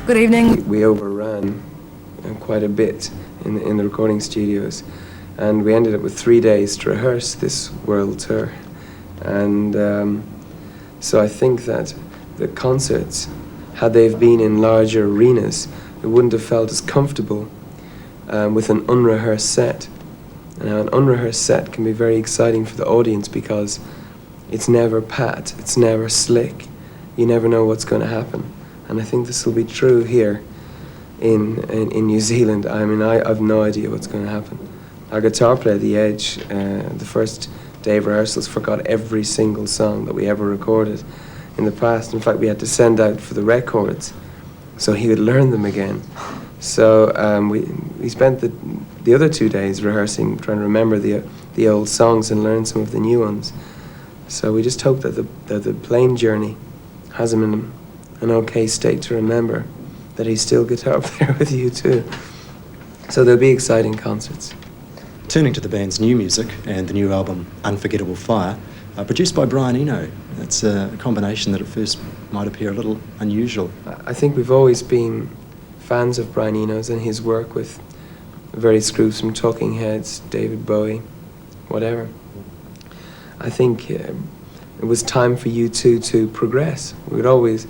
Good evening. We overran quite a bit in the recording studios, and we ended up with 3 days to rehearse this world tour. And so I think that the concerts, had they been in larger arenas, it wouldn't have felt as comfortable with an unrehearsed set. Now, an unrehearsed set can be very exciting for the audience because it's never pat, it's never slick. You never know what's going to happen. And I think this will be true here in New Zealand. I mean, I've no idea what's going to happen. Our guitar player, The Edge, the first day of rehearsals, forgot every single song that we ever recorded in the past. In fact, we had to send out for the records so he would learn them again. So we spent the other 2 days rehearsing, trying to remember the old songs and learn some of the new ones. So we just hope that the plane journey has him in an okay state to remember that he's still guitar player with you too. So there'll be exciting concerts. Turning to the band's new music and the new album Unforgettable Fire, produced by Brian Eno. It's a combination that at first might appear a little unusual. I think we've always been fans of Brian Eno's and his work with various groups from Talking Heads, David Bowie, whatever. I think it was time for U2 to progress. We'd always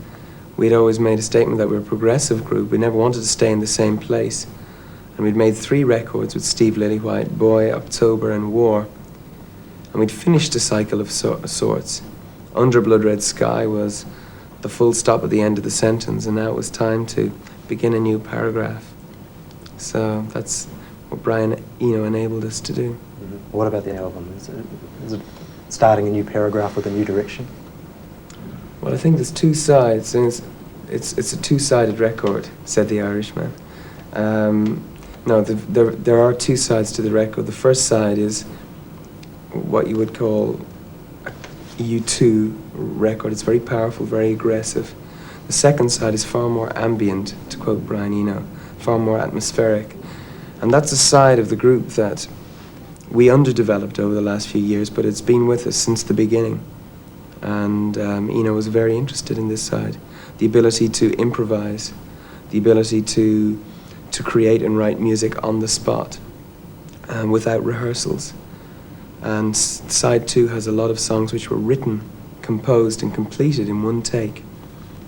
made a statement that we're a progressive group. We never wanted to stay in the same place. And we'd made 3 records with Steve Lillywhite, Boy, October and War. And we'd finished a cycle of sorts. Under Blood Red Sky was the full stop at the end of the sentence, and now it was time to begin a new paragraph. So that's what Brian Eno enabled us to do. Mm-hmm. What about the album? Is it starting a new paragraph with a new direction? Well, I think there's 2 sides, and it's a 2-sided record, said the Irishman. No, there are 2 sides to the record. The first side is what you would call a U2 record. It's very powerful, very aggressive. The second side is far more ambient, to quote Brian Eno, far more atmospheric. And that's a side of the group that we underdeveloped over the last few years, but it's been with us since the beginning. And Eno was very interested in this side. The ability to improvise, the ability to create and write music on the spot without rehearsals. And side 2 has a lot of songs which were written, composed and completed in one take.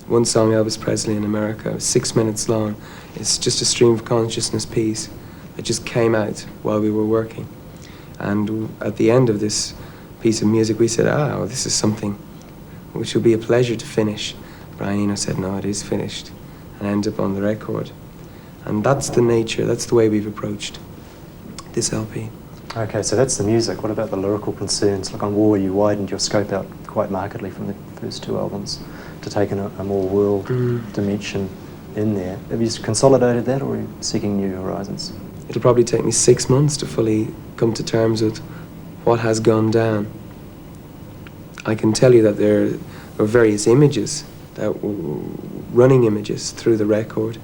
One song, Elvis Presley in America, 6 minutes long. It's just a stream of consciousness piece that just came out while we were working. And at the end of this piece of music, we said, well, this is something which will be a pleasure to finish. Brian Eno said, no, it is finished, and ended up on the record. And that's the nature, that's the way we've approached this LP. Okay, so that's the music. What about the lyrical concerns? Like on War, you widened your scope out quite markedly from the first 2 albums to take in a more world dimension in there. Have you consolidated that, or are you seeking new horizons? It'll probably take me 6 months to fully come to terms with what has gone down. I can tell you that there are various images, that were running images through the record.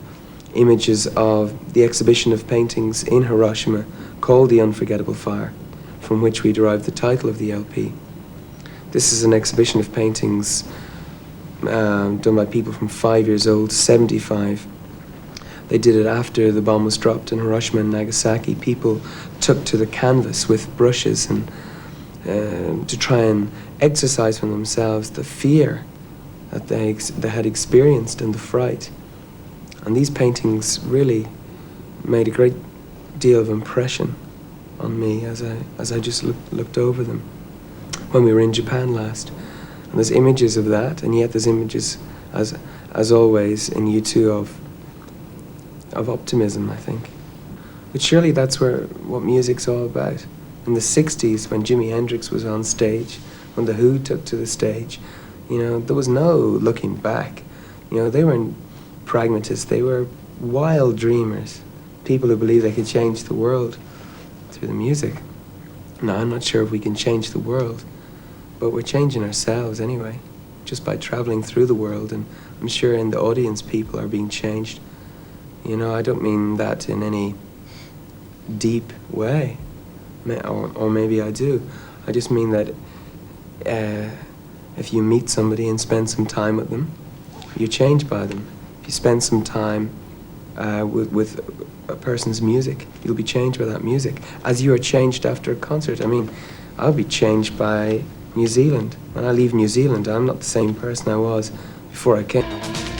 Images of the exhibition of paintings in Hiroshima called The Unforgettable Fire, from which we derived the title of the LP. This is an exhibition of paintings done by people from 5 years old to 75. They did it after the bomb was dropped in Hiroshima and Nagasaki. People took to the canvas with brushes and to try and exercise from themselves the fear that they had experienced and the fright. And these paintings really made a great deal of impression on me as I just looked over them when we were in Japan last. And there's images of that, and yet there's images, as always, in U2 of optimism, I think. But surely that's what music's all about. In the 60s, when Jimi Hendrix was on stage, when The Who took to the stage, there was no looking back. They weren't pragmatists, they were wild dreamers, people who believed they could change the world through the music. Now, I'm not sure if we can change the world, but we're changing ourselves anyway, just by traveling through the world, and I'm sure in the audience people are being changed. I don't mean that in any deep way, or maybe I do. I just mean that if you meet somebody and spend some time with them, you're changed by them. if you spend some time with a person's music, you'll be changed by that music, as you are changed after a concert. I mean, I'll be changed by New Zealand. When I leave New Zealand, I'm not the same person I was before I came.